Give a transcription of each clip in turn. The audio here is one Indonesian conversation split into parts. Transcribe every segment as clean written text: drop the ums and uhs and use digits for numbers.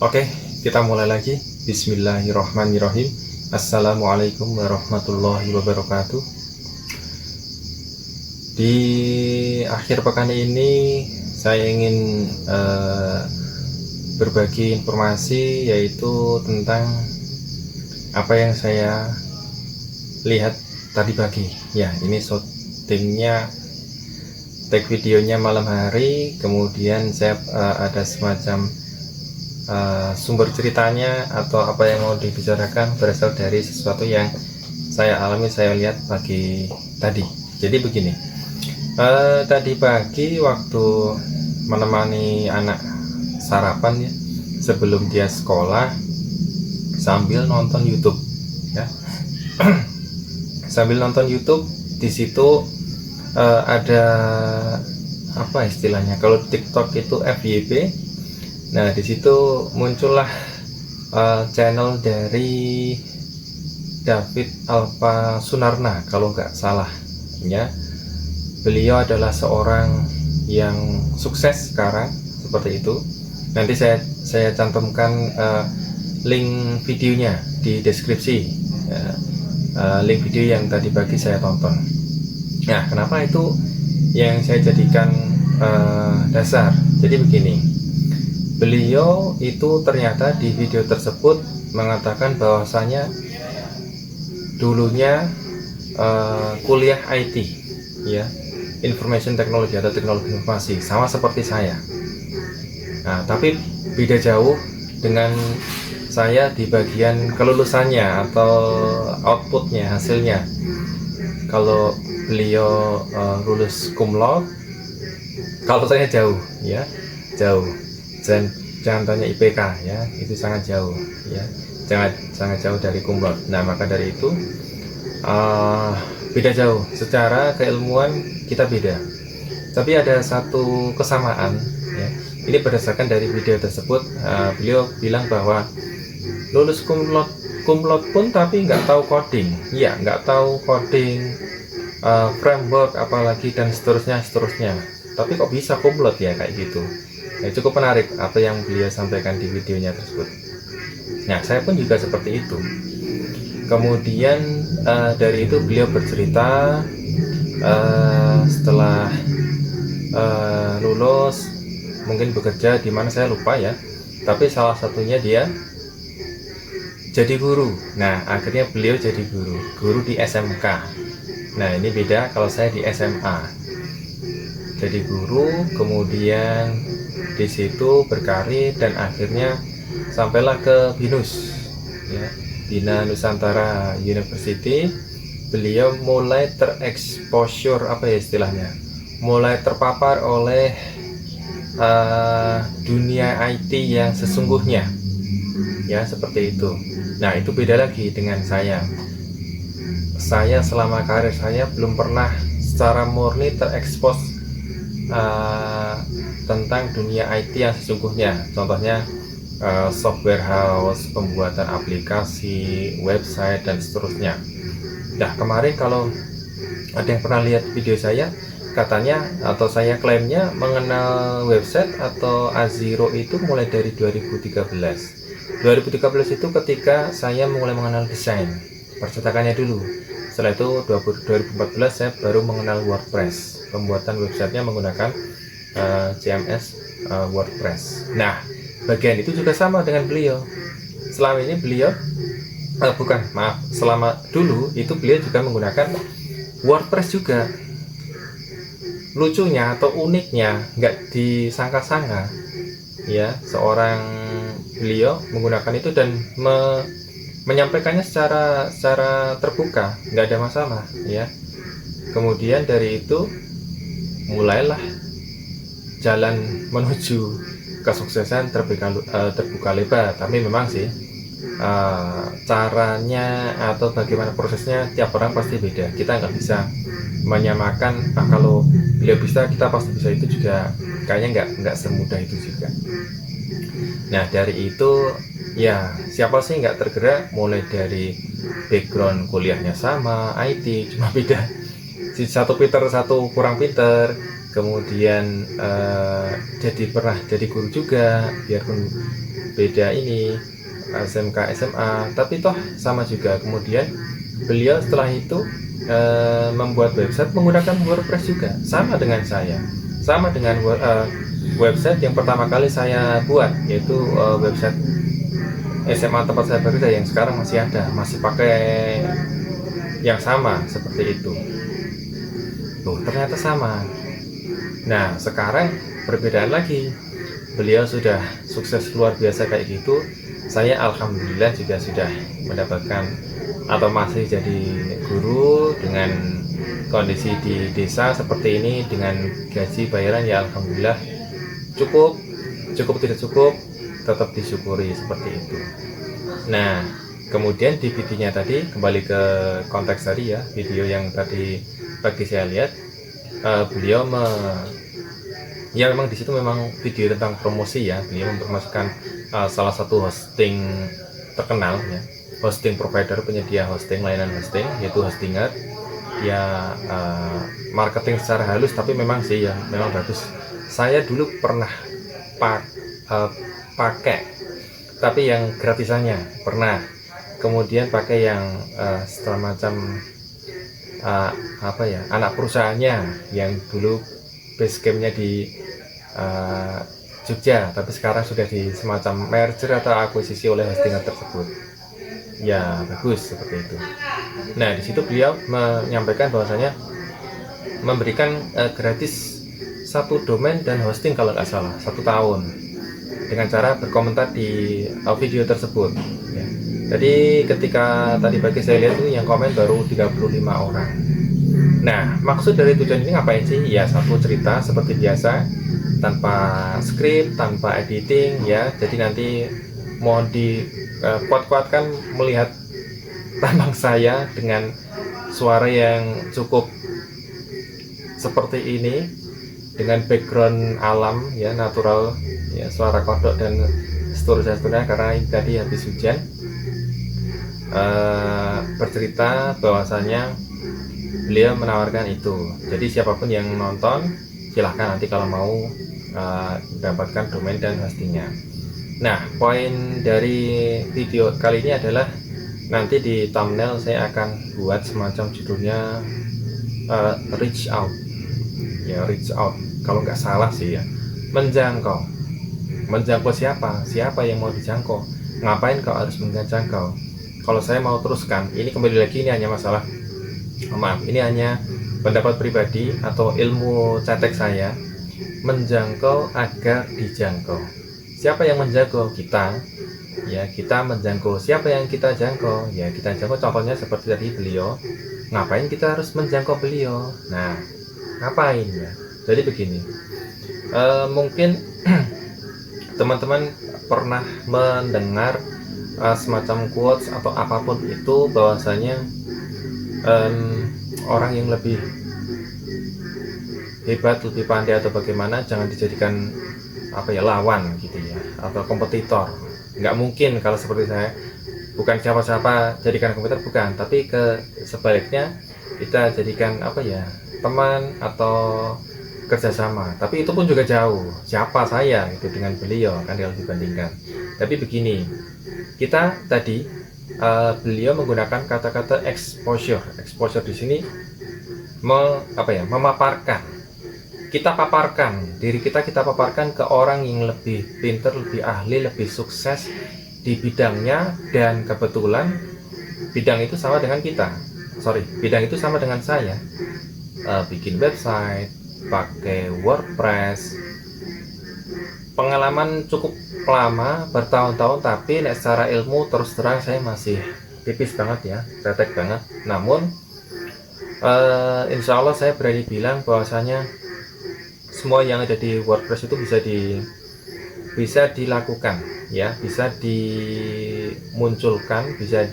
Oke, kita mulai lagi. Bismillahirrahmanirrahim. Assalamualaikum warahmatullahi wabarakatuh. Di akhir pekan ini saya ingin berbagi informasi, yaitu tentang apa yang saya lihat tadi pagi. Ya, ini syutingnya, tag videonya malam hari. Kemudian saya ada semacam sumber ceritanya atau apa yang mau dibicarakan berasal dari sesuatu yang saya alami, saya lihat pagi tadi. Jadi begini, tadi pagi waktu menemani anak sarapan ya, sebelum dia sekolah, sambil nonton YouTube ya. Sambil nonton YouTube, di situ ada apa istilahnya, kalau TikTok itu FYP. Nah, di situ muncullah channel dari David Alfa Sunarna kalau nggak salah ya. Beliau adalah seorang yang sukses sekarang, seperti itu. Nanti saya cantumkan link videonya di deskripsi ya, link video yang tadi pagi saya tonton. Nah, kenapa itu yang saya jadikan dasar? Jadi begini, beliau itu ternyata di video tersebut mengatakan bahwasanya dulunya kuliah IT ya, information technology atau teknologi informasi, sama seperti saya. Nah, tapi beda jauh dengan saya di bagian kelulusannya atau outputnya, hasilnya. Kalau beliau lulus cum laude, kalau saya jauh ya, jauh. Jangan tanya IPK ya, itu sangat jauh ya, sangat jauh dari cum laude. Nah, maka dari itu beda jauh secara keilmuan, kita beda, tapi ada satu kesamaan ya. Ini berdasarkan dari video tersebut. Beliau bilang bahwa lulus cum laude pun tapi nggak tahu coding ya, nggak tahu coding, framework apalagi dan seterusnya, tapi kok bisa cum laude ya, kayak gitu. Nah, cukup menarik apa yang beliau sampaikan di videonya tersebut. Nah, saya pun juga seperti itu. Kemudian dari itu beliau bercerita setelah lulus mungkin bekerja di mana saya lupa ya, tapi salah satunya dia jadi guru. Nah, akhirnya beliau jadi guru di SMK. Nah, ini beda kalau saya di SMA. Jadi guru, kemudian di situ berkarir dan akhirnya sampailah ke BINUS ya, Bina Nusantara University. Beliau mulai tereksposur, apa ya istilahnya, mulai terpapar oleh dunia IT yang sesungguhnya ya, seperti itu. Nah, itu beda lagi dengan saya selama karir saya belum pernah secara murni terekspos tentang dunia IT yang sesungguhnya. Contohnya software house, pembuatan aplikasi, website dan seterusnya. Nah, kemarin kalau ada yang pernah lihat video saya, katanya atau saya klaimnya mengenal website atau Azero itu mulai dari 2013. 2013 itu ketika saya mulai mengenal desain percetakannya dulu. Setelah itu 2014 saya baru mengenal WordPress, pembuatan websitenya menggunakan CMS WordPress. Nah, bagian itu juga sama dengan beliau. Selama ini beliau selama dulu itu beliau juga menggunakan WordPress juga. Lucunya atau uniknya, nggak disangka-sangka ya, seorang beliau menggunakan itu dan menyampaikannya secara terbuka, nggak ada masalah ya. Kemudian dari itu mulailah jalan menuju kesuksesan terbuka lebar. Tapi memang sih caranya atau bagaimana prosesnya tiap orang pasti beda. Kita nggak bisa menyamakan, kalau beliau bisa kita pasti bisa, itu juga kayaknya nggak semudah itu juga. Nah, dari itu ya, siapa sih nggak tergerak, mulai dari background kuliahnya sama IT, cuma beda satu pinter satu kurang pinter. Kemudian pernah jadi guru juga, biarpun beda ini SMK SMA, tapi toh sama juga. Kemudian beliau setelah itu membuat website menggunakan WordPress juga, sama dengan saya, sama dengan website yang pertama kali saya buat, yaitu website SMA tempat saya bekerja yang sekarang masih ada, masih pakai yang sama seperti itu. Tuh, ternyata sama. Nah, sekarang perbedaan lagi. Beliau sudah sukses luar biasa kayak gitu. Saya alhamdulillah juga sudah mendapatkan atau masih jadi guru dengan kondisi di desa seperti ini, dengan gaji bayaran ya alhamdulillah cukup tidak cukup tetap disyukuri seperti itu. Nah, kemudian di videonya tadi, kembali ke konteks tadi ya, video yang tadi pagi saya lihat, beliau ya memang di situ memang video tentang promosi ya, beliau mempromosikan salah satu hosting terkenal ya, hosting provider, penyedia hosting, layanan hosting, yaitu Hostinger. Ya marketing secara halus, tapi memang sih ya memang bagus. Saya dulu pernah pakai, tapi yang gratisannya pernah. Kemudian pakai yang semacam apa ya, anak perusahaannya yang dulu base campnya di Jogja, tapi sekarang sudah di semacam merger atau akuisisi oleh Hostinger tersebut. Ya bagus seperti itu. Nah, di situ beliau menyampaikan bahwasanya memberikan gratis satu domain dan hosting kalau nggak salah 1 tahun dengan cara berkomentar di video tersebut ya. Jadi ketika tadi pagi saya lihat itu yang komen baru 35 orang. Nah, maksud dari tujuan ini ngapain sih? Ya, satu cerita seperti biasa, tanpa skrip, tanpa editing ya. Jadi nanti mohon kuat-kuatkan melihat tampang saya dengan suara yang cukup seperti ini, dengan background alam ya, natural ya, suara kodok dan seterusnya karena ini tadi habis hujan. Bercerita bahwasanya beliau menawarkan itu. Jadi siapapun yang nonton silahkan nanti kalau mau mendapatkan domain dan hostingnya. Nah, poin dari video kali ini adalah nanti di thumbnail saya akan buat semacam judulnya reach out ya, reach out kalau nggak salah sih ya, menjangkau siapa yang mau dijangkau, ngapain kau harus menjangkau. Kalau saya mau teruskan, ini kembali lagi, ini hanya masalah ini hanya pendapat pribadi atau ilmu cetek saya, menjangkau agar dijangkau. Siapa yang menjangkau? Kita ya, kita menjangkau. Siapa yang kita jangkau? Ya kita jangkau. Contohnya seperti tadi beliau, ngapain kita harus menjangkau beliau? Nah, ngapain ya? Jadi begini, mungkin teman-teman pernah mendengar semacam quotes atau apapun itu, bahwasanya orang yang lebih hebat, lebih pandai atau bagaimana jangan dijadikan lawan gitu ya, atau kompetitor. Nggak mungkin kalau seperti saya, bukan siapa-siapa jadikan kompetitor, bukan, tapi sebaliknya kita jadikan teman atau kerjasama. Tapi itu pun juga jauh, siapa saya itu dengan beliau kan kalau dibandingkan. Tapi begini, kita tadi beliau menggunakan kata-kata exposure di sini memaparkan. Kita paparkan diri kita paparkan ke orang yang lebih pintar, lebih ahli, lebih sukses di bidangnya, dan kebetulan bidang itu sama dengan bidang itu sama dengan saya, bikin website, pakai WordPress, pengalaman cukup lama, bertahun-tahun, tapi secara ilmu terus terang saya masih tipis banget ya, cetek banget. Namun insya Allah saya berani bilang bahwasanya semua yang ada di WordPress itu bisa dilakukan ya, bisa dimunculkan, bisa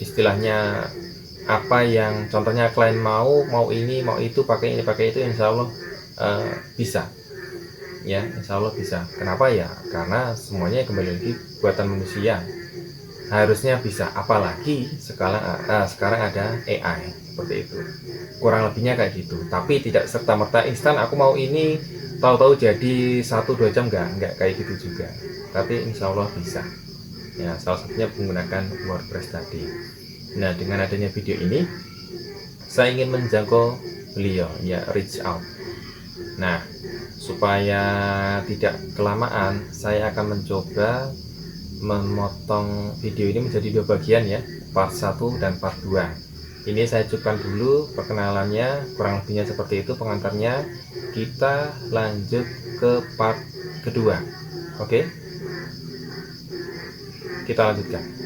istilahnya apa yang contohnya klien mau ini mau itu, pakai ini pakai itu, insya Allah bisa ya, insya Allah bisa. Kenapa ya? Karena semuanya kembali lagi buatan manusia, harusnya bisa. Apalagi sekarang ada AI seperti itu, kurang lebihnya kayak gitu. Tapi tidak serta-merta instan aku mau ini tahu-tahu jadi 1-2 jam, nggak kayak gitu juga, tapi insya Allah bisa ya, salah satunya menggunakan WordPress tadi. Nah, dengan adanya video ini saya ingin menjangkau beliau ya, reach out. Nah, supaya tidak kelamaan, saya akan mencoba memotong video ini menjadi 2 bagian ya, part 1 dan part 2. Ini saya cukupkan dulu perkenalannya, kurang lebihnya seperti itu pengantarnya. Kita lanjut ke part kedua. Oke, kita lanjutkan.